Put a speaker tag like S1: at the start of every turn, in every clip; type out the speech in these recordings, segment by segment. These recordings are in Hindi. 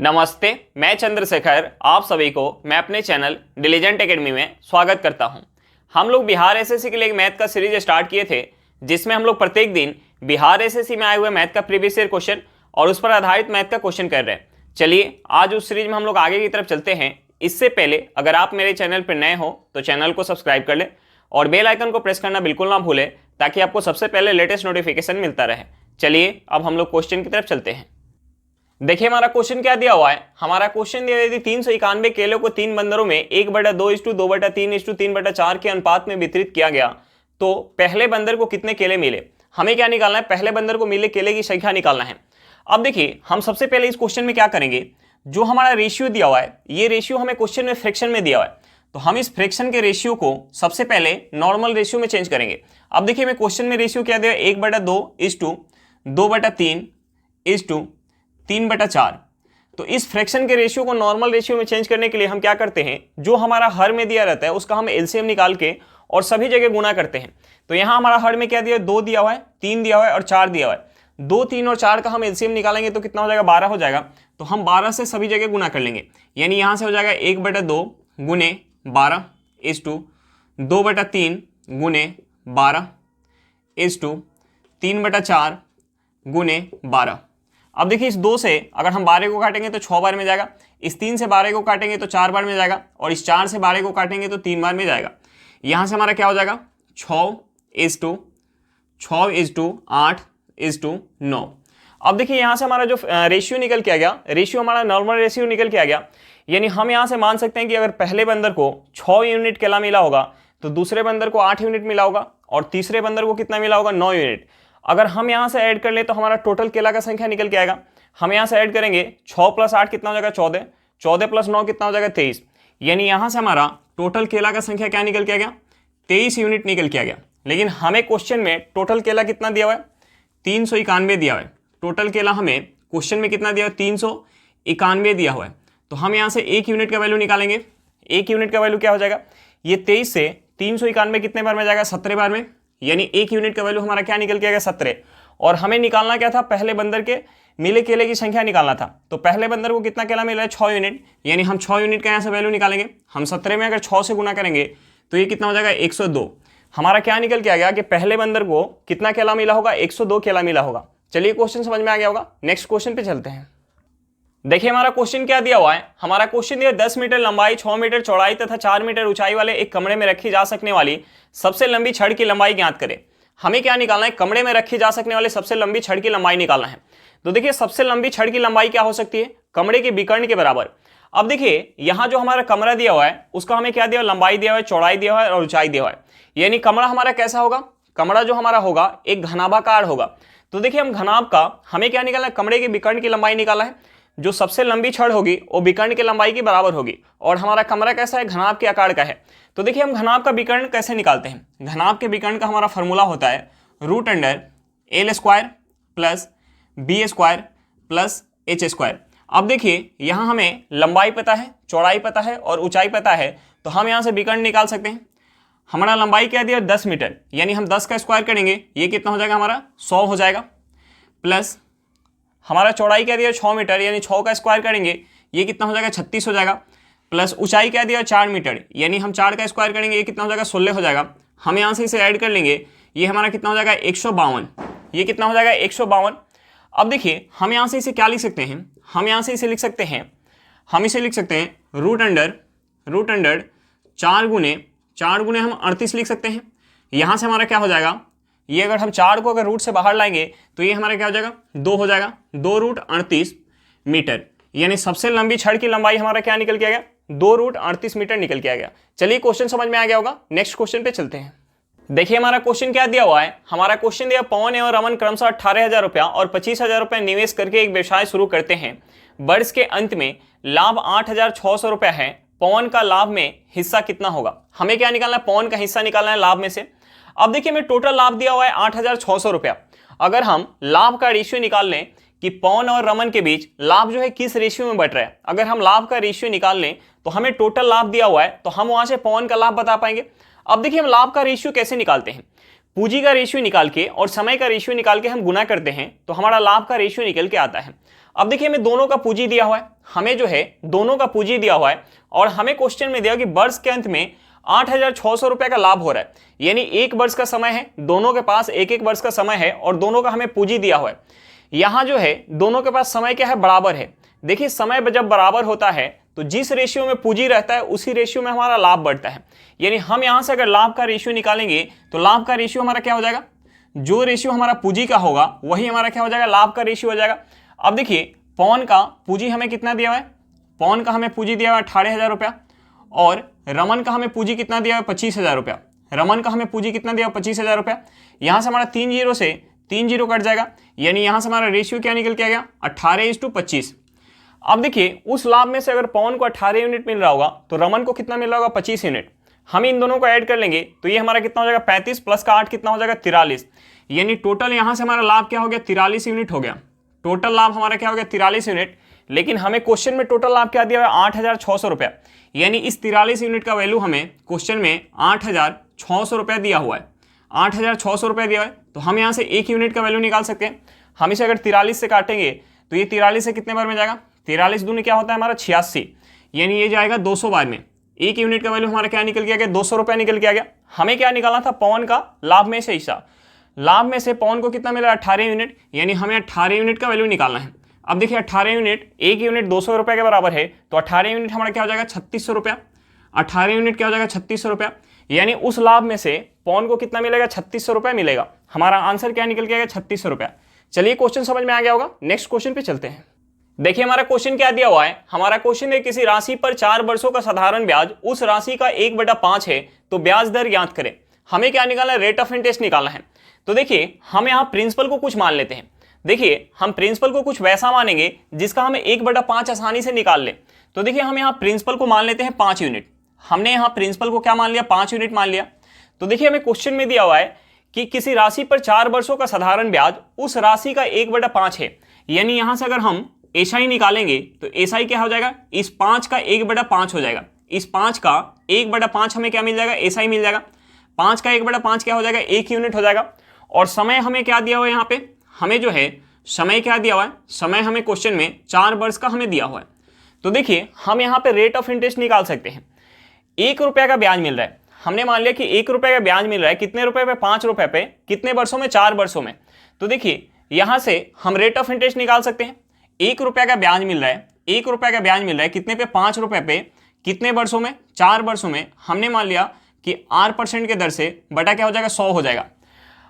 S1: नमस्ते, मैं चंद्रशेखर आप सभी को मैं अपने चैनल डिलीजेंट एकेडमी में स्वागत करता हूं। हम लोग बिहार एसएससी के लिए एक मैथ का सीरीज स्टार्ट किए थे, जिसमें हम लोग प्रत्येक दिन बिहार एसएससी में आए हुए मैथ का प्रीवियस ईयर क्वेश्चन और उस पर आधारित मैथ का क्वेश्चन कर रहे हैं। चलिए आज उस सीरीज में हम लोग आगे की तरफ चलते हैं। इससे पहले अगर आप मेरे चैनल पर नए हो तो चैनल को सब्सक्राइब कर लें और बेल आइकन को प्रेस करना बिल्कुल ना भूलें, ताकि आपको सबसे पहले लेटेस्ट नोटिफिकेशन मिलता रहे। चलिए अब हम लोग क्वेश्चन की तरफ चलते हैं। देखिए हमारा क्वेश्चन क्या दिया हुआ है। हमारा क्वेश्चन दिया यदि 391 केलों को 3 बंदरों में 1/2:2/3:3/4 के अनुपात में वितरित किया गया तो पहले बंदर को कितने केले मिले। हमें क्या निकालना है, पहले बंदर को मिले केले की संख्या निकालना है। अब देखिए हम सबसे पहले इस क्वेश्चन में क्या करेंगे, जो हमारा रेशियो दिया हुआ है ये रेशियो हमें क्वेश्चन में फ्रैक्शन में दिया हुआ है, तो हम इस फ्रैक्शन के रेशियो को सबसे पहले नॉर्मल रेशियो में चेंज करेंगे। अब देखिए मैं क्वेश्चन में रेशियो क्या दिया, 1/2:2/3:3/4। तो इस फ्रैक्शन के रेशियो को नॉर्मल रेशियो में चेंज करने के लिए हम क्या करते हैं, जो हमारा हर में दिया रहता है उसका हम एलसीएम निकाल के और सभी जगह गुना करते हैं। तो यहाँ हमारा हर में क्या दिया है, 2 दिया हुआ है, 3 दिया हुआ है और 4 दिया हुआ है। 2, 3 और 4 का हम एलसीएम निकालेंगे तो कितना हो जाएगा, 12 हो जाएगा। तो हम 12 से सभी जगह गुना कर लेंगे, यानी यहाँ से हो जाएगा 1/2 गुने 12 इज़ टू 2/3 गुने 12 इज़ टू 3/4 गुने 12। अब देखिए इस 2 से अगर हम 12 को काटेंगे तो 6 बार में जाएगा, इस 3 से 12 को काटेंगे तो 4 बार में जाएगा और इस 4 से 12 को काटेंगे तो 3 बार में जाएगा। यहाँ से हमारा क्या हो जाएगा, 6 इज़ टू 8 इज़ टू 9। अब देखिए यहाँ से हमारा जो रेशियो निकल के आ गया, रेशियो हमारा नॉर्मल रेशियो निकल के आ गया। यानी हम यहाँ से मान सकते हैं कि अगर पहले बंदर को 6 यूनिट केला मिला होगा तो दूसरे बंदर को 8 यूनिट मिला होगा और तीसरे बंदर को कितना मिला होगा, 9 यूनिट। अगर हम यहाँ से ऐड कर ले तो हमारा टोटल केला का संख्या निकल के आएगा। हम यहाँ से ऐड करेंगे 6 + 8 कितना हो जाएगा, 14, 14 + 9 कितना हो जाएगा, 23। यानी यहाँ से हमारा टोटल केला का संख्या क्या निकल के आ गया, 23 यूनिट निकल के आ गया। लेकिन हमें क्वेश्चन में टोटल केला कितना दिया हुआ है, 391 दिया हुआ है। टोटल केला हमें क्वेश्चन में कितना दिया हुआ है, 391 दिया हुआ है। तो हम यहाँ से 1 यूनिट का वैल्यू निकालेंगे। 1 यूनिट का वैल्यू क्या हो जाएगा, ये 23 से 391 कितने बार में जाएगा, 17 बार में। यानी 1 यूनिट का वैल्यू हमारा क्या निकल के आएगा, 17। और हमें निकालना क्या था, पहले बंदर के मिले केले की संख्या निकालना था। तो पहले बंदर को कितना केला मिला है, 6 यूनिट। यानी हम 6 यूनिट का यहाँ से वैल्यू निकालेंगे। हम 17 में अगर 6 से गुना करेंगे तो ये कितना हो जाएगा, 102। हमारा क्या निकल के आ गया कि पहले बंदर को कितना केला मिला होगा, 102 केला मिला होगा। चलिए क्वेश्चन समझ में आ गया होगा। नेक्स्ट क्वेश्चन पे चलते हैं। देखिए हमारा क्वेश्चन क्या दिया हुआ है। हमारा क्वेश्चन दिया 10 मीटर लंबाई, 6 मीटर चौड़ाई तथा 4 मीटर ऊंचाई वाले एक कमरे में रखी जा सकने वाली सबसे लंबी छड़ की लंबाई ज्ञात करें। हमें क्या निकालना है, कमरे में रखी जा सकने वाले सबसे लंबी छड़ की लंबाई निकालना है। तो देखिए सबसे लंबी छड़ की लंबाई क्या हो सकती है, कमरे के विकर्ण के बराबर। अब देखिए यहाँ जो हमारा कमरा दिया हुआ है उसका हमें क्या दिया, लंबाई दिया हुआ है, चौड़ाई दिया हुआ है और ऊंचाई दिया हुआ है। यानी कमरा हमारा कैसा होगा, कमरा जो हमारा होगा एक घनाभाकार होगा। तो देखिए हम घनाभ का हमें क्या निकालना है, कमरे के विकर्ण की लंबाई निकाला है। जो सबसे लंबी छड़ होगी वो विकर्ण की लंबाई के बराबर होगी। और हमारा कमरा कैसा है, घनाभ के आकार का है। तो देखिए हम घनाभ का विकर्ण कैसे निकालते हैं। घनाभ के विकर्ण का हमारा फॉर्मूला होता है √L² + B² + H²। अब देखिए यहाँ हमें लंबाई पता है, चौड़ाई पता है और ऊंचाई पता है, तो हम यहाँ से विकर्ण निकाल सकते हैं। हमारा लंबाई क्या दिया, 10 मीटर। यानी हम 10 का स्क्वायर करेंगे, ये कितना हो जाएगा, हमारा 100 हो जाएगा। प्लस हमारा चौड़ाई क्या दिया, 6 मीटर। यानी 6 का स्क्वायर करेंगे, ये कितना हो जाएगा, 36 हो जाएगा। प्लस ऊंचाई क्या दिया, 4 मीटर। यानी हम 4 का स्क्वायर करेंगे, ये कितना हो जाएगा, 16 हो जाएगा। हम यहाँ से इसे ऐड कर लेंगे, ये हमारा कितना हो जाएगा, 152। ये कितना हो जाएगा, 152। अब देखिए हम यहाँ से इसे क्या लिख सकते हैं, हम यहाँ से इसे लिख सकते हैं, हम इसे लिख सकते हैं √अंडर 4 गुने हम 38 लिख सकते हैं। यहाँ से हमारा क्या हो जाएगा, ये अगर हम 4 को अगर रूट से बाहर लाएंगे तो ये हमारा क्या हो जाएगा, 2 हो जाएगा। 2√38 मीटर। यानी सबसे लंबी छड़ की लंबाई हमारा क्या निकल के आ गया, 2√38 मीटर निकल के आ गया। चलिए क्वेश्चन समझ में आ गया होगा। नेक्स्ट क्वेश्चन पे चलते हैं। देखिए हमारा क्वेश्चन क्या दिया हुआ है। हमारा क्वेश्चन दिया, पवन एवं रमन क्रमशः 18,000 रुपया और 25,000 रुपया निवेश करके एक व्यवसाय शुरू करते हैं। वर्ष के अंत में लाभ 8,600 रुपया है। पवन का लाभ में हिस्सा कितना होगा। हमें क्या निकालना है, पवन का हिस्सा निकालना है लाभ में से। अब देखिए मैं टोटल लाभ दिया हुआ है 8,600 रुपया। अगर हम लाभ का रेशियो निकाल लें कि पवन और रमन के बीच लाभ जो है किस रेशियो में बट रहा है, अगर हम लाभ का रेशियो निकाल लें तो हमें टोटल लाभ दिया हुआ है, तो हम वहां से पवन का लाभ बता पाएंगे। अब देखिए हम लाभ का रेशियो कैसे निकालते हैं, पूंजी का रेशियो निकाल के और समय का रेशियो निकाल के हम गुना करते हैं तो हमारा लाभ का रेशियो निकल के आता है। अब देखिए हमें दोनों का पूंजी दिया हुआ है, हमें जो है दोनों का पूंजी दिया हुआ है और हमें क्वेश्चन में दिया कि वर्ष के अंत में 8,600 रुपए का लाभ हो रहा है, यानी एक वर्ष का समय है, दोनों के पास एक एक वर्ष का समय है और दोनों का हमें पूंजी दिया हुआ है। यहां जो है दोनों के पास समय क्या है, बराबर है। देखिए समय जब बराबर होता है तो जिस रेशियो में पूंजी रहता है उसी रेशियो में हमारा लाभ बढ़ता है। यानी हम यहां से अगर लाभ का रेशियो निकालेंगे तो लाभ का रेशियो हमारा क्या हो जाएगा, जो रेशियो हमारा पूंजी का होगा वही हमारा क्या हो जाएगा, लाभ का रेशियो हो जाएगा। अब देखिए पवन का पूंजी हमें कितना दिया हुआ है, पवन का हमें पूंजी दिया हुआ है 18,000 रुपया और रमन का हमें पूंजी कितना दिया हुआ है, 25,000 रुपया। रमन का हमें पूंजी कितना दिया हुआ, 25,000 रुपया। यहां से हमारा 3 जीरो से 3 जीरो कट जाएगा, यानी यहां से हमारा रेशियो क्या निकल के आ गया, 18:25। अब देखिए उस लाभ में से अगर पवन को 18 यूनिट मिल रहा होगा तो रमन को कितना मिल रहा होगा, 25 यूनिट। हम इन दोनों को ऐड कर लेंगे तो ये हमारा कितना हो जाएगा, 35 प्लस का 8 कितना हो जाएगा, 43। यानी टोटल यहां से हमारा लाभ क्या हो गया, 43 यूनिट हो गया। टोटल लाभ हमारा क्या हो गया, 43 यूनिट। लेकिन हमें क्वेश्चन में टोटल लाभ क्या दिया हुआ है, 8,600 रुपया। यानी इस 43 यूनिट का वैल्यू हमें क्वेश्चन में 8,600 रुपया दिया हुआ है, 8,600 रुपया दिया है। तो हम यहाँ से एक यूनिट का वैल्यू निकाल सकते हैं। हम इसे अगर 43 से काटेंगे तो ये 43 से कितने बार में जाएगा, 43 दूनी क्या होता है हमारा 86, यानी ये जाएगा 200 बार में। एक यूनिट का वैल्यू हमारा क्या निकल के आ गया, 200 रुपया निकल के आ गया। हमें क्या निकालना था, पवन का लाभ में से हिस्सा। लाभ में से पवन को कितना मिला, 18 यूनिट, यानी हमें 18 यूनिट का वैल्यू निकालना है। अब देखिए 18 यूनिट, एक यूनिट 200 रुपये के बराबर है, तो 18 यूनिट हमारा क्या हो जाएगा, 3600 रुपया। 18 यूनिट क्या हो जाएगा, 3600 रुपया। यानी उस लाभ में से पवन को कितना मिलेगा, 3600 रुपया मिलेगा। हमारा आंसर क्या निकल के आएगा, 3600 रुपया। चलिए क्वेश्चन समझ में आ गया होगा, नेक्स्ट क्वेश्चन पे चलते हैं। देखिए हमारा क्वेश्चन क्या दिया हुआ है, हमारा क्वेश्चन है किसी राशि पर 4 वर्षों का साधारण ब्याज उस राशि का 1/5 है, तो ब्याज दर ज्ञात करें। हमें क्या निकालना है, रेट ऑफ इंटरेस्ट निकालना है। तो देखिए हम यहाँ प्रिंसिपल को कुछ मान लेते हैं। देखिए हम प्रिंसिपल को कुछ वैसा मानेंगे जिसका हमें 1/5 आसानी से निकाल ले। तो देखिए हम यहाँ प्रिंसिपल को मान लेते हैं 5 यूनिट। हमने यहाँ प्रिंसिपल को क्या मान लिया, 5 यूनिट मान लिया। तो देखिए हमें क्वेश्चन में दिया हुआ है कि किसी राशि पर 4 वर्षों का साधारण ब्याज उस राशि का 1/5 है। यानी यहां से अगर हम एसआई निकालेंगे तो एसआई क्या हो जाएगा, इस 5 का 1/5 हो जाएगा। इस 5 का 1/5 हमें क्या मिल जाएगा, एसआई मिल जाएगा। 5 का 1/5 क्या हो जाएगा, 1 यूनिट हो जाएगा। और समय हमें क्या दिया हुआ है, यहाँ पे हमें जो है समय क्या दिया हुआ है, समय हमें क्वेश्चन में 4 वर्ष का हमें दिया हुआ है। तो देखिए हम यहाँ पे रेट ऑफ इंटरेस्ट निकाल सकते हैं। 1 रुपया का ब्याज मिल रहा है, हमने मान लिया कि 1 रुपये का ब्याज मिल रहा है, कितने रुपए पे, 5 रुपए पे, कितने वर्षों में, 4 वर्षों में। तो देखिए यहां से हम रेट ऑफ इंटरेस्ट निकाल सकते हैं। 1 रुपया का ब्याज मिल रहा है, 1 रुपया का ब्याज मिल रहा है कितने पे, 5 रुपए पे, कितने वर्षों में, 4 वर्षों में। हमने मान लिया कि 8% के दर से बटा क्या हो जाएगा, 100 हो जाएगा।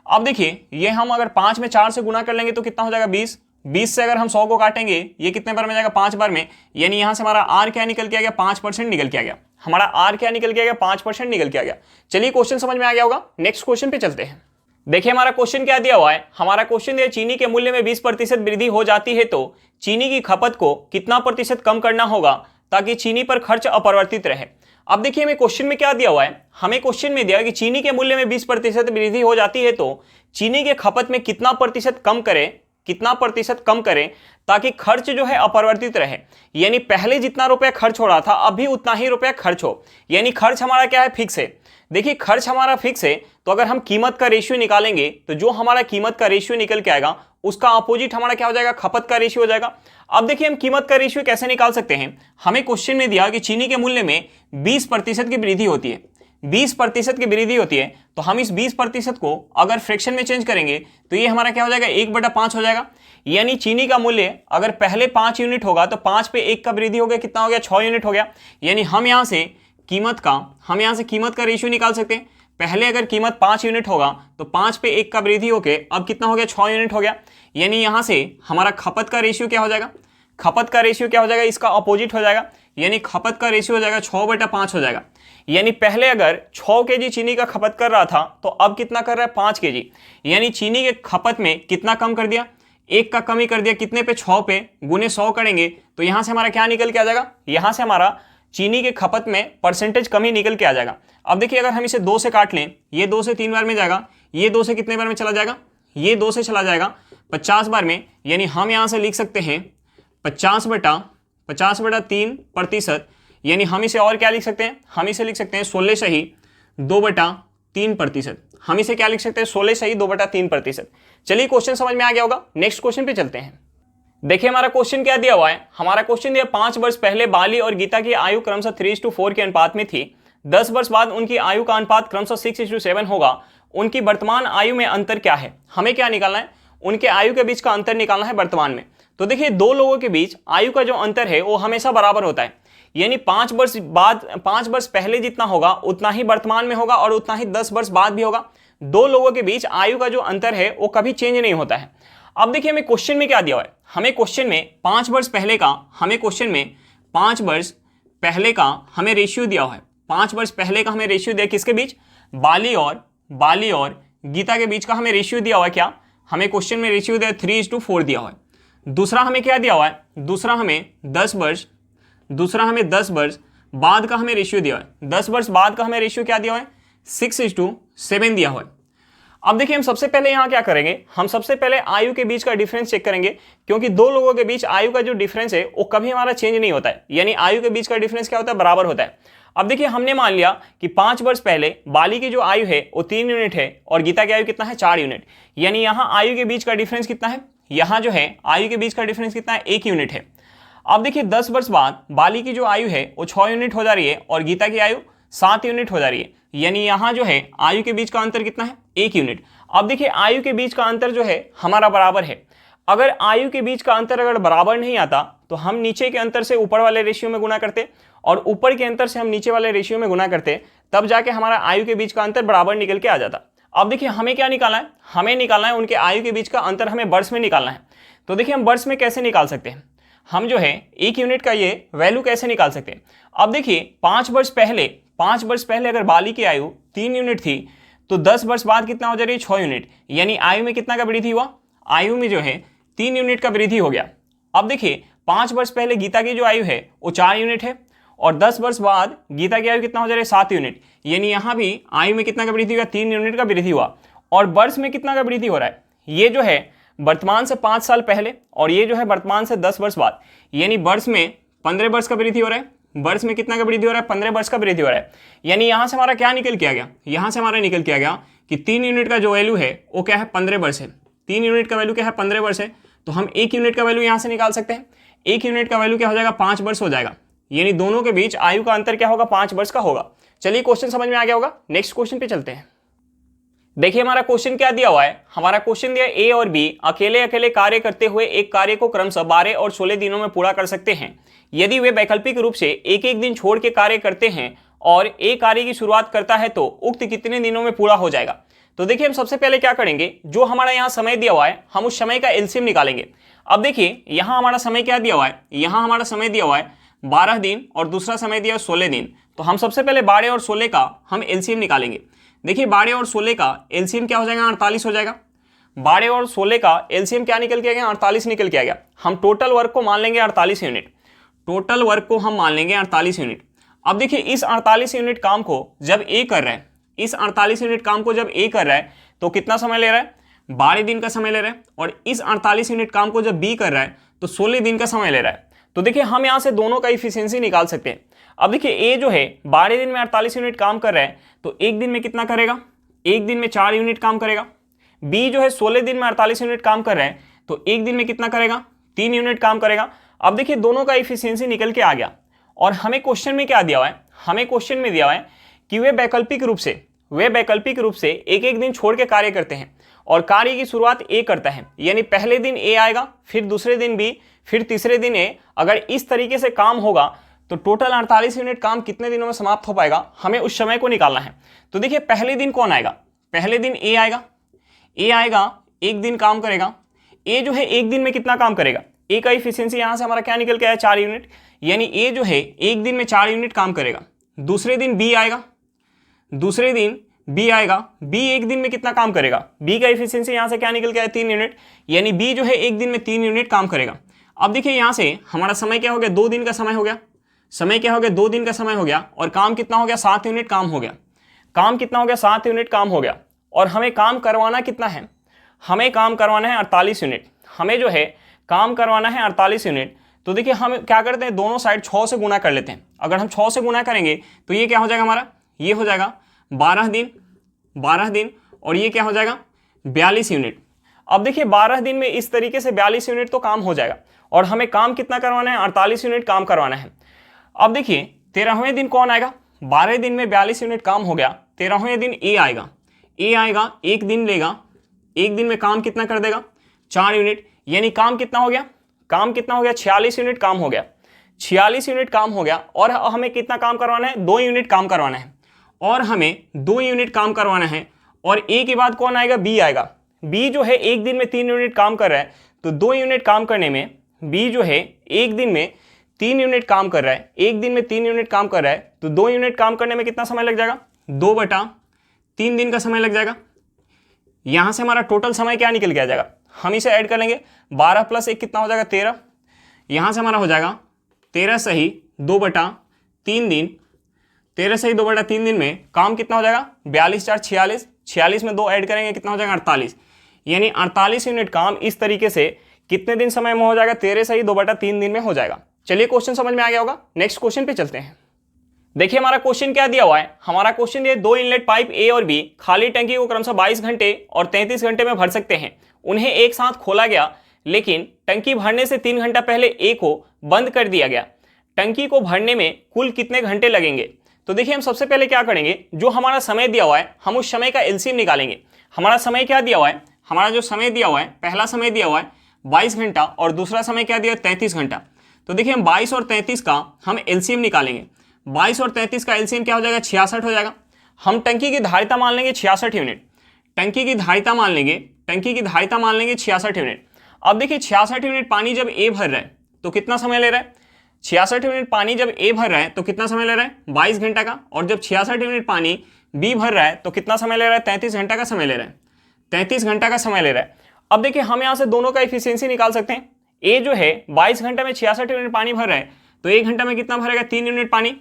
S1: अब देखिए ये हम अगर 5 में 4 से गुना कर लेंगे तो कितना हो जाएगा, 20। 20 से अगर हम 100 को काटेंगे ये कितने बार में जाएगा, 5 बार में। यानी यहां से हमारा आर क्या निकल के आ गया, 5% निकल के आ गया। हमारा आर क्या निकल के आ गया, 5% निकल के आ गया। चलिए क्वेश्चन समझ में आ गया होगा, नेक्स्ट क्वेश्चन पे चलते हैं। देखिए हमारा क्वेश्चन क्या दिया हुआ है, हमारा क्वेश्चन है चीनी के मूल्य में 20% वृद्धि हो जाती है तो चीनी की खपत को कितना प्रतिशत कम करना होगा ताकि चीनी पर खर्च अपरिवर्तित रहे। अब देखिए हमें क्वेश्चन में क्या दिया हुआ है, हमें क्वेश्चन में दिया है कि चीनी के मूल्य में 20% वृद्धि हो जाती है तो चीनी के खपत में कितना प्रतिशत कम करें, कितना प्रतिशत कम करें ताकि खर्च जो है अपरिवर्तित रहे। यानी पहले जितना रुपया खर्च हो रहा था अभी उतना ही रुपया खर्च हो, यानी खर्च हमारा क्या है, फिक्स है। देखिए खर्च हमारा फिक्स है तो अगर हम कीमत का रेशियो निकालेंगे तो जो हमारा कीमत का रेशियो निकल के आएगा उसका अपोजिट हमारा क्या हो जाएगा, खपत का रेशियो हो जाएगा। अब देखिए हम कीमत का रेशियो कैसे निकाल सकते हैं, हमें क्वेश्चन में दिया कि चीनी के मूल्य में 20% की वृद्धि होती है, 20% की वृद्धि होती है। तो हम इस 20% को अगर फ्रैक्शन में चेंज करेंगे तो ये हमारा क्या हो जाएगा, 1/5 हो जाएगा। यानी चीनी का मूल्य अगर पहले 5 यूनिट होगा तो 5 पे 1 का वृद्धि हो गया, कितना हो गया, 6 यूनिट हो गया। यानी हम यहाँ से कीमत का रेशियो निकाल सकते हैं। पहले अगर कीमत 5 यूनिट होगा तो 5 पे 1 का वृद्धि होके अब कितना हो गया, 6 यूनिट हो गया। यानी यहाँ से हमारा खपत का रेशियो क्या हो जाएगा, खपत का रेशियो क्या हो जाएगा, इसका अपोजिट हो जाएगा। यानी खपत का रेशियो हो जाएगा 6/5 हो जाएगा। यानी पहले अगर 6 केजी चीनी का खपत कर रहा था तो अब कितना कर रहा है, 5 केजी। यानी चीनी के खपत में कितना कम कर दिया, 1 का कमी कर दिया, कितने पे, 6 पे, गुने 100 करेंगे तो यहाँ से हमारा क्या निकल के आ जाएगा, यहाँ से हमारा चीनी के खपत में परसेंटेज कमी निकल के आ जाएगा। अब देखिए अगर हम इसे 2 से काट लें, ये 2 से 3 बार में जाएगा, ये 2 से कितने बार में चला जाएगा, ये 2 से चला जाएगा 50 बार में। यानी हम यहाँ से लिख सकते हैं 50/3%। यानी हम इसे और क्या लिख सकते हैं, हम इसे लिख सकते हैं 16/2/3%। हम इसे क्या लिख सकते हैं, 16/2/3%। चलिए क्वेश्चन समझ में आ गया होगा, नेक्स्ट क्वेश्चन पे चलते हैं। देखिए हमारा क्वेश्चन क्या दिया हुआ है, हमारा क्वेश्चन दिया 5 वर्ष पहले बाली और गीता की आयु क्रमशः 3:4 के अनुपात में थी। 10 वर्ष बाद उनकी आयु का अनुपात क्रमशः 6:7 होगा। उनकी वर्तमान आयु में अंतर क्या है? हमें क्या निकालना है? उनके आयु के बीच का अंतर निकालना है वर्तमान में। तो देखिए दो लोगों के बीच आयु का जो अंतर है वो हमेशा बराबर होता है, यानी 5 वर्ष बाद 5 वर्ष पहले जितना होगा उतना ही वर्तमान में होगा और उतना ही 10 वर्ष बाद भी होगा। दो लोगों के बीच आयु का जो अंतर है वो कभी चेंज नहीं होता है। अब देखिए हमें क्वेश्चन में क्या दिया हुआ है, हमें क्वेश्चन में 5 वर्ष पहले का हमें रेशियो दिया हुआ है। 5 वर्ष पहले का हमें रेशियो दिया किसके बीच? बाली और गीता के बीच का हमें रेशियो दिया हुआ है। क्या हमें क्वेश्चन में रेशियो दिया 3:4 दिया हुआ है। दूसरा हमें क्या दिया हुआ है? दूसरा हमें 10 वर्ष बाद का हमें रेशियो दिया हुआ है। 10 वर्ष बाद का हमें रेशियो क्या दिया हुआ है? 6:7 दिया हुआ है। अब देखिए हम सबसे पहले यहाँ क्या करेंगे, हम सबसे पहले आयु के बीच का डिफरेंस चेक करेंगे, क्योंकि दो लोगों के बीच आयु का जो डिफरेंस है वो कभी हमारा चेंज नहीं होता है, यानी आयु के बीच का डिफरेंस क्या होता है? बराबर होता है। अब देखिए हमने मान लिया कि 5 वर्ष पहले बाली की जो आयु है वो 3 यूनिट है और गीता की आयु कितना है? 4 यूनिट, यानी यहाँ आयु के बीच का डिफरेंस कितना है? यहाँ जो है आयु के बीच का डिफरेंस कितना है? 1 यूनिट है। अब देखिए 10 वर्ष बाद बाली की जो आयु है वो 6 यूनिट हो जा रही है और गीता की आयु 7 यूनिट हो जा रही है, यानी यहाँ जो है आयु के बीच का अंतर कितना है? 1 यूनिट। अब देखिए आयु के बीच का अंतर जो है हमारा बराबर है। अगर आयु के बीच का अंतर अगर बराबर नहीं आता तो हम नीचे के अंतर से ऊपर वाले रेशियो में गुना करते और ऊपर के अंतर से हम नीचे वाले रेशियो में गुना करते, तब जाके हमारा आयु के बीच का अंतर बराबर निकल के आ जाता। अब देखिए हमें क्या निकालना है? हमें निकालना है उनके आयु के बीच का अंतर, हमें वर्ष में निकालना है। तो देखिए हम वर्ष में कैसे निकाल सकते हैं? हम जो है 1 यूनिट का ये वैल्यू कैसे निकाल सकते हैं? अब देखिए 5 वर्ष पहले अगर बाली की आयु 3 यूनिट थी तो 10 वर्ष बाद कितना हो जा रही है? 6 यूनिट, यानी आयु में कितना का वृद्धि हुआ? आयु में जो है 3 यूनिट का वृद्धि हो गया। अब देखिए 5 वर्ष पहले गीता की जो आयु है वो 4 यूनिट है और 10 वर्ष बाद गीता की आयु कितना हो जा रहा है? 7 यूनिट, यानी यहाँ भी आयु में कितना का वृद्धि हुआ? 3 यूनिट का वृद्धि हुआ। और वर्ष में कितना का वृद्धि हो रहा है? ये जो है वर्तमान से 5 साल पहले और ये जो है वर्तमान से 10 वर्ष बाद, यानी वर्ष में 15 वर्ष का वृद्धि हो रहा है। वर्ष में कितना का वृद्धि हो रहा है? 15 वर्ष का वृद्धि हो रहा है। यानी यहाँ से हमारा क्या निकल के आ गया? यहाँ से हमारा निकल के आ गया कि 3 यूनिट का जो वैल्यू है वो क्या है? 15 वर्ष है। 3 यूनिट का वैल्यू क्या है? 15 वर्ष है। तो हम 1 यूनिट का वैल्यू यहाँ से निकाल सकते हैं। 1 यूनिट का वैल्यू क्या हो जाएगा? 5 वर्ष हो जाएगा, यानी दोनों के बीच आयु का अंतर क्या होगा? 5 वर्ष का होगा। चलिए क्वेश्चन समझ में आ गया होगा, नेक्स्ट क्वेश्चन पे चलते हैं। देखिए हमारा क्वेश्चन क्या दिया हुआ है, हमारा क्वेश्चन दिया ए और बी अकेले अकेले कार्य करते हुए एक कार्य को क्रमशः 12 और 16 दिनों में पूरा कर सकते हैं। यदि वे वैकल्पिक रूप से एक एक दिन छोड़ के कार्य करते हैं और एक कार्य की शुरुआत करता है तो उक्त कितने दिनों में पूरा हो जाएगा? तो देखिए हम सबसे पहले क्या करेंगे, जो हमारा यहाँ समय दिया हुआ है हम उस समय का एलसीएम निकालेंगे। अब देखिए यहाँ हमारा समय क्या दिया हुआ है, यहाँ हमारा समय दिया हुआ है 12 दिन और दूसरा समय दिया 16 दिन। तो हम सबसे पहले 12 और 16 का हम एलसीएम निकालेंगे। देखिए 12 और 16 का एलसीएम क्या हो जाएगा? 48 हो जाएगा। 12 और 16 का एलसीएम क्या निकल के आ गया? 48 निकल के आ गया। हम टोटल वर्क को मान लेंगे 48 यूनिट, टोटल वर्क को हम मान लेंगे 48 यूनिट। अब देखिए इस 48 यूनिट काम को जब ए कर रहा है, इस 48 यूनिट काम को जब ए कर रहा है तो कितना समय ले रहा है? 12 दिन का समय ले रहा है। और इस 48 यूनिट काम को जब बी कर रहा है तो 16 दिन का समय ले रहा है। तो देखिए हम यहाँ से दोनों का इफिशियंसी निकाल सकते हैं। अब देखिए ए जो है 12 दिन में 48 यूनिट काम कर रहा है तो एक दिन में कितना करेगा? एक दिन में 4 यूनिट काम करेगा। बी जो है 16 दिन में 48 यूनिट काम कर रहा है तो एक दिन में कितना करेगा? 3 यूनिट काम करेगा। अब देखिए दोनों का इफिशियंसी निकल के आ गया। और हमें क्वेश्चन में क्या दिया हुआ है? हमें क्वेश्चन में दिया हुआ है कि वे वैकल्पिक रूप से एक एक दिन छोड़ के कार्य करते हैं और कार्य की शुरुआत ए करता है, यानी पहले दिन ए आएगा, फिर दूसरे दिन बी, फिर तीसरे दिन ए। अगर इस तरीके से काम होगा तो टोटल 48 यूनिट काम कितने दिनों में समाप्त हो पाएगा? हमें उस समय को निकालना है। तो देखिए पहले दिन कौन आएगा? पहले दिन ए आएगा। ए आएगा, एक दिन काम करेगा। ए जो है एक दिन में कितना काम करेगा? ए का इफिशियंसी यहाँ से हमारा क्या निकल के आया? 4 यूनिट, यानी ए जो है एक दिन में 4 यूनिट काम करेगा। दूसरे दिन बी आएगा, दूसरे दिन बी आएगा। बी एक दिन में कितना काम करेगा? बी का इफिशियंसी यहाँ से क्या निकल के आया? 3 यूनिट, यानी बी जो है एक दिन में 3 यूनिट काम करेगा। अब देखिए यहाँ से हमारा समय क्या हो गया? 2 दिन का समय हो गया। समय क्या हो गया? 2 दिन का समय हो गया। और काम कितना हो गया? 7 यूनिट काम हो गया। काम कितना हो गया? 7 यूनिट काम हो गया। और हमें काम करवाना कितना है? हमें काम करवाना है 48 यूनिट। हमें जो है काम करवाना है 48 यूनिट। तो देखिए हम क्या करते हैं, दोनों साइड 6 से गुना कर लेते हैं। अगर हम 6 से गुना करेंगे तो ये क्या हो जाएगा हमारा? ये हो जाएगा 12 दिन और ये क्या हो जाएगा? 42 यूनिट। अब देखिए 12 दिन में इस तरीके से 42 यूनिट तो काम हो जाएगा। और हमें काम कितना करवाना है, 48 यूनिट काम करवाना है। अब देखिए 13वें दिन कौन आएगा, 12 दिन में 42 यूनिट काम हो गया, 13वें दिन ए आएगा। ए आएगा, एक दिन लेगा, एक दिन में काम कितना कर देगा, 4 यूनिट, यानी काम कितना हो गया, काम कितना हो गया, 46 यूनिट काम हो गया, 46 यूनिट काम हो गया। और हमें कितना काम करवाना है, 2 यूनिट काम करवाना है, और हमें 2 यूनिट काम करवाना है। और ए के बाद कौन आएगा, बी आएगा। बी जो है एक दिन में 3 यूनिट काम कर रहा है, तो 2 यूनिट काम करने में बी जो है एक दिन में 3 यूनिट काम कर रहा है, एक दिन में 3 यूनिट काम कर रहा है, तो 2 यूनिट काम करने में कितना समय लग जाएगा, 2/3 दिन का समय लग जाएगा। यहां से हमारा टोटल समय क्या निकल के आ जाएगा, हम इसे ऐड कर लेंगे, 12 + 1 कितना हो जाएगा, 13। यहां से हमारा हो जाएगा 13 सही 2/3 दिन, 13 सही 2/3 दिन में काम कितना हो जाएगा, 42 × 4 = 46, 46 में 2 ऐड करेंगे कितना हो जाएगा, 48, यानी 48 यूनिट काम इस तरीके से कितने दिन समय में हो जाएगा, 13 सही 2/3 दिन में हो जाएगा। चलिए क्वेश्चन समझ में आ गया होगा, नेक्स्ट क्वेश्चन पे चलते हैं। देखिए हमारा क्वेश्चन क्या दिया हुआ है, हमारा क्वेश्चन ये 2 इनलेट पाइप ए और बी खाली टंकी को क्रमशः 22 घंटे और 33 घंटे में भर सकते हैं। उन्हें एक साथ खोला गया, लेकिन टंकी भरने से 3 घंटा पहले ए को बंद कर दिया गया। टंकी को भरने में कुल कितने घंटे लगेंगे। तो देखिए हम सबसे पहले क्या करेंगे, जो हमारा समय दिया हुआ है हम उस समय का एलसीएम निकालेंगे। हमारा समय क्या दिया हुआ है, हमारा जो समय दिया हुआ है, पहला समय दिया हुआ है 22 घंटा और दूसरा समय क्या दिया है, 33 घंटा। तो देखिए हम 22 और 33 का हम एलसीएम निकालेंगे। 22 और 33 का एलसीएम क्या हो जाएगा, 66 हो जाएगा। हम टंकी की धारिता मान लेंगे 66 यूनिट, टंकी की धारिता मान लेंगे, टंकी की धारिता मान लेंगे 66 यूनिट। अब देखिए 66 यूनिट पानी जब ए भर रहा है तो कितना समय ले रहा है, 66 यूनिट पानी जब ए भर रहा है तो कितना समय ले रहा है, 22 घंटा का। और जब 66 यूनिट पानी बी भर रहा है तो कितना समय ले रहा है, 33 घंटा का समय ले रहा है, 33 घंटा का समय ले रहा है। अब देखिए हम यहाँ से दोनों का एफिशिएंसी निकाल सकते हैं। ए जो है 22 घंटे में 66 यूनिट पानी भर रहा है, तो 1 घंटा में कितना भरेगा, 3 यूनिट पानी।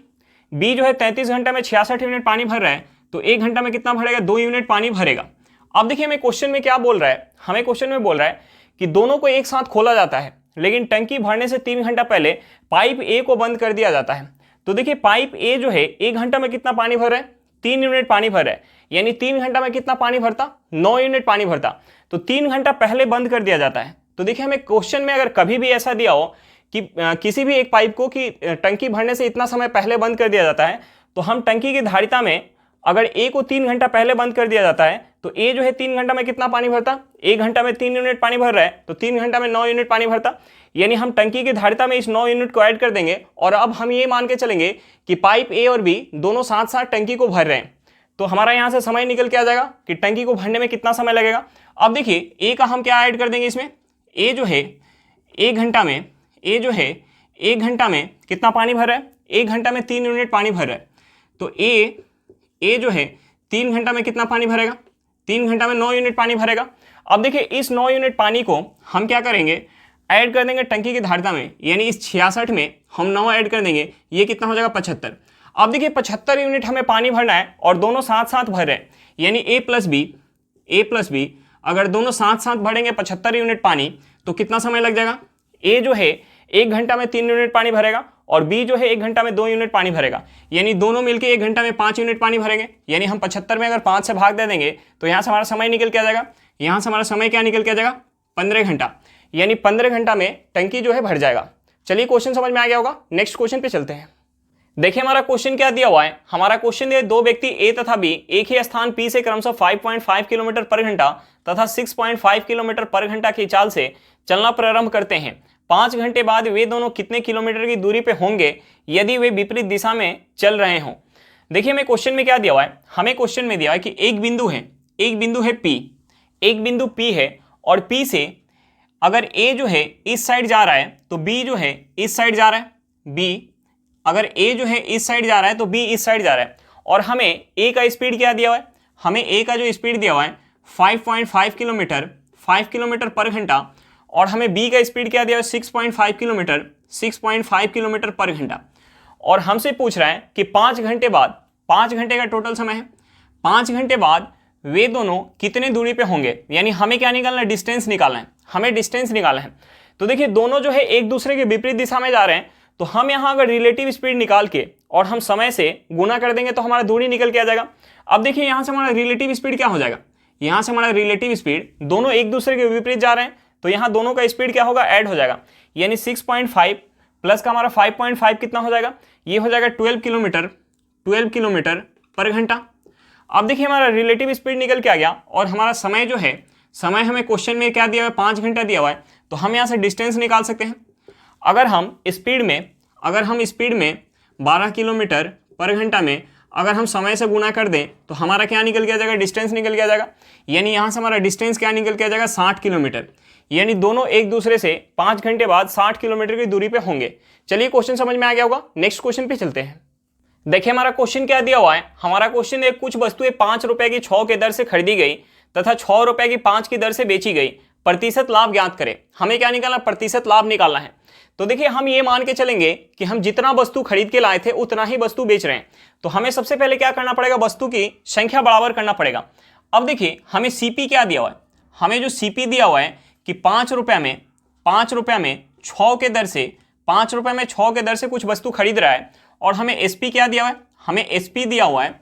S1: बी जो है 33 घंटे में 66 यूनिट पानी भर रहा है, तो 1 घंटा में कितना भरेगा, 2 यूनिट पानी भरेगा। अब देखिए हमें क्वेश्चन में क्या बोल रहा है, हमें क्वेश्चन में बोल रहा है कि दोनों को एक साथ खोला जाता है, लेकिन टंकी भरने से 3 घंटा पहले पाइप ए को बंद कर दिया जाता है। तो देखिए पाइप ए जो है 1 घंटा में कितना पानी भर रहा है, 3 यूनिट पानी भर रहा है, यानी 3 घंटा में कितना पानी भरता, 9 यूनिट पानी भरता। तो 3 घंटा पहले बंद कर दिया जाता है। तो देखिए हमें क्वेश्चन में अगर कभी भी ऐसा दिया हो कि किसी भी एक पाइप को कि टंकी भरने से इतना समय पहले बंद कर दिया जाता है, तो हम टंकी की धारिता में अगर ए को 3 घंटा पहले बंद कर दिया जाता है, तो ए जो है 3 घंटा में कितना पानी भरता, 1 घंटा में 3 यूनिट पानी भर रहा है, तो 3 घंटा में 9 यूनिट पानी भरता। यानी हम टंकी की धारिता में इस 9 यूनिट को ऐड कर देंगे, और अब हम ये मान के चलेंगे कि पाइप ए और बी दोनों साथ साथ टंकी को भर रहे हैं। तो हमारा यहाँ से समय निकल के आ जाएगा कि टंकी को भरने में कितना समय लगेगा। अब देखिए ए का हम क्या ऐड कर देंगे इसमें, ए जो है 1 घंटा में, ए जो है 1 घंटा में कितना पानी भर रहा है, 1 घंटा में 3 यूनिट पानी भर रहा है। तो ए जो है 3 घंटा में कितना पानी भरेगा, 3 घंटा में 9 यूनिट पानी भरेगा। अब देखिए इस 9 यूनिट पानी को हम क्या करेंगे, ऐड कर देंगे टंकी की धारिता में, यानी इस 66 में हम 9 ऐड कर देंगे, ये कितना हो जाएगा, 75। अब देखिए 75 यूनिट हमें पानी भरना है और दोनों साथ साथ भर रहे हैं, यानी ए प्लस बी अगर दोनों साथ साथ भरेंगे 75 यूनिट पानी, तो कितना समय लग जाएगा। ए जो है 1 घंटा में 3 यूनिट पानी भरेगा और बी जो है 1 घंटा में 2 यूनिट पानी भरेगा, यानी दोनों मिलकर 1 घंटा में 5 यूनिट पानी भरेंगे। यानी हम 75 में अगर 5 से भाग दे देंगे तो यहाँ से हमारा समय निकल के आ जाएगा, यहाँ से हमारा समय क्या निकल के आ जाएगा, 15 घंटा, यानी 15 घंटा में टंकी जो है भर जाएगा। चलिए क्वेश्चन समझ में आ गया होगा, नेक्स्ट क्वेश्चन पे चलते हैं। देखिए हमारा क्वेश्चन क्या दिया हुआ है, हमारा क्वेश्चन दिया 2 व्यक्ति ए तथा बी एक ही स्थान पी से क्रमशः 5.5 किलोमीटर पर घंटा तथा 6.5 किलोमीटर पर घंटा की चाल से चलना प्रारंभ करते हैं। 5 घंटे बाद वे दोनों कितने किलोमीटर की दूरी पे होंगे यदि वे विपरीत दिशा में चल रहे हों। देखिए हमें क्वेश्चन में क्या दिया हुआ है, हमें क्वेश्चन में दिया है कि एक बिंदु है पी, एक बिंदु पी है और पी से अगर ए जो है इस साइड जा रहा है तो बी जो है इस साइड जा रहा है, बी अगर ए जो है इस साइड जा रहा है तो बी इस साइड जा रहा है। और हमें ए का स्पीड क्या दिया हुआ है, हमें ए का जो स्पीड दिया हुआ है 5.5 किलोमीटर 5 किलोमीटर पर घंटा, और हमें बी का स्पीड क्या दिया हुआ है 6.5 किलोमीटर पर घंटा। और हमसे पूछ रहा है कि 5 घंटे बाद, 5 घंटे का टोटल समय है, 5 घंटे बाद वे दोनों कितने दूरी पे होंगे, यानी हमें क्या निकालना है, डिस्टेंस निकालना है, हमें डिस्टेंस निकालना है। तो देखिए दोनों जो है एक दूसरे के विपरीत दिशा में जा रहे हैं, तो हम यहाँ अगर रिलेटिव स्पीड निकाल के और हम समय से गुना कर देंगे तो हमारा दूरी निकल के आ जाएगा। अब देखिए यहाँ से हमारा रिलेटिव स्पीड क्या हो जाएगा, यहाँ से हमारा रिलेटिव स्पीड, दोनों एक दूसरे के विपरीत जा रहे हैं तो यहाँ दोनों का स्पीड क्या होगा, ऐड हो जाएगा। यानी 6.5 प्लस का हमारा 5.5 कितना हो जाएगा, ये हो जाएगा 12 किलोमीटर पर घंटा। अब देखिए हमारा रिलेटिव स्पीड निकल के आ गया और हमारा समय जो है, समय हमें क्वेश्चन में क्या दिया हुआ है, 5 घंटा दिया हुआ है, तो हम यहाँ से डिस्टेंस निकाल सकते हैं। अगर हम स्पीड में 12 किलोमीटर पर घंटा में अगर हम समय से गुना कर दें तो हमारा क्या निकल के आ जाएगा, डिस्टेंस निकल के आ जाएगा। यानी यहाँ से हमारा डिस्टेंस क्या निकल के आ जाएगा, 60 किलोमीटर। यानी दोनों एक दूसरे से 5 घंटे बाद 60 किलोमीटर की दूरी पे होंगे। चलिए क्वेश्चन समझ में आ गया होगा, नेक्स्ट क्वेश्चन पे चलते हैं। देखिए हमारा क्वेश्चन क्या दिया हुआ है, हमारा क्वेश्चन है कुछ वस्तुएं 5 रुपए की 6 के दर से खरीदी गई तथा 6 रुपए की 5 की दर से बेची गई, प्रतिशत लाभ ज्ञात करें। हमें क्या निकालना, प्रतिशत लाभ निकालना है। तो देखिए हम ये मान के चलेंगे कि हम जितना वस्तु खरीद के लाए थे उतना ही वस्तु बेच रहे हैं, तो हमें सबसे पहले क्या करना पड़ेगा, वस्तु की संख्या बराबर करना पड़ेगा। अब देखिए हमें सीपी क्या दिया हुआ है, हमें जो सीपी दिया हुआ है कि 5 रुपए में 6 के दर से 5 रुपए में 6 के दर से कुछ वस्तु खरीद रहा है, और हमें एसपी क्या दिया हुआ है, हमें एसपी दिया हुआ है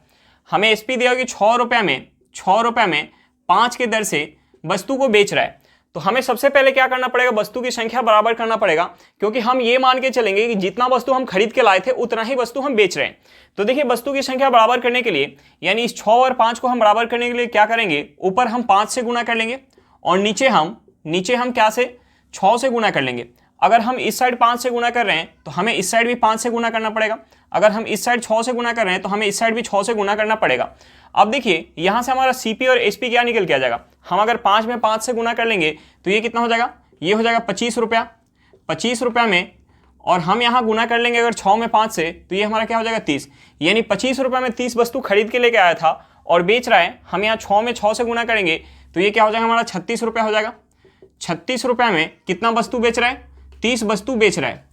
S1: कि 6 रुपए में 5 के दर से वस्तु को बेच रहा है। तो हमें सबसे पहले क्या करना पड़ेगा, वस्तु की संख्या बराबर करना पड़ेगा, क्योंकि हम ये मान के चलेंगे कि जितना वस्तु हम खरीद के लाए थे उतना ही वस्तु हम बेच रहे हैं। तो देखिए वस्तु की संख्या बराबर करने के लिए, यानी इस 6 और 5 को हम बराबर करने के लिए क्या करेंगे, ऊपर हम 5 से गुना कर लेंगे और नीचे हम क्या से, 6 से गुना कर लेंगे। अगर हम इस साइड 5 से गुना कर रहे हैं तो हमें इस साइड भी 5 से गुना करना पड़ेगा। अगर हम इस साइड 6 से गुना कर रहे हैं तो हमें इस साइड भी 6 से गुना करना पड़ेगा। अब देखिए यहां से हमारा सीपी और एसपी क्या निकल के आ जाएगा, हम अगर 5 में 5 से गुना कर लेंगे तो ये कितना हो जाएगा, ये हो जाएगा 25 रुपया में, और हम यहाँ गुना कर लेंगे अगर 6 में 5 से तो ये हमारा क्या हो जाएगा 30। यानी 25 रुपये में 30 वस्तु खरीद के लेके आया था और बेच रहा है, हम यहाँ 6 में 6 से गुना करेंगे तो ये क्या हो जाएगा, हमारा 36 रुपया हो जाएगा। 36 रुपये में कितना वस्तु बेच रहा है, 30 वस्तु बेच रहा है।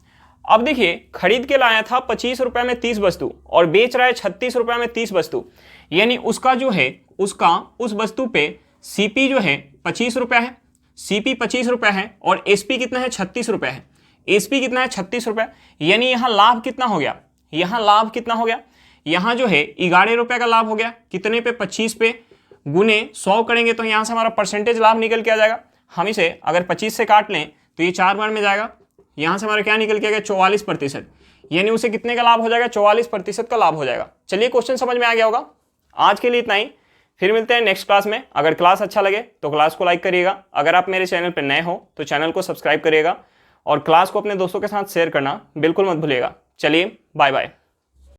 S1: अब देखिए खरीद के लाया था 25 रुपये में 30 वस्तु और बेच रहा है 36 रुपये में 30 वस्तु, यानी उसका जो है उस वस्तु पे सीपी जो है 25 रुपया है, सीपी 25 रुपया है और एसपी कितना है, 36 रुपया है। एसपी कितना है, 36 रुपया। यानी यहाँ लाभ कितना हो गया, यहाँ जो है 11 रुपये का लाभ हो गया। कितने पे, 25 पे गुने 100 करेंगे तो यहाँ से हमारा परसेंटेज लाभ निकल के आ जाएगा। हम इसे अगर 25 से काट लें तो ये 4 बार में जाएगा, यहाँ से हमारा क्या निकल के आ गया, 44%। यानी उसे कितने का लाभ हो जाएगा, 44% का लाभ हो जाएगा। चलिए क्वेश्चन समझ में आ गया होगा। आज के लिए इतना ही, फिर मिलते हैं नेक्स्ट क्लास में। अगर क्लास अच्छा लगे तो क्लास को लाइक करिएगा, अगर आप मेरे चैनल पर नए हो तो चैनल को सब्सक्राइब करिएगा और क्लास को अपने दोस्तों के साथ शेयर करना बिल्कुल मत भूलिएगा। चलिए बाय बाय।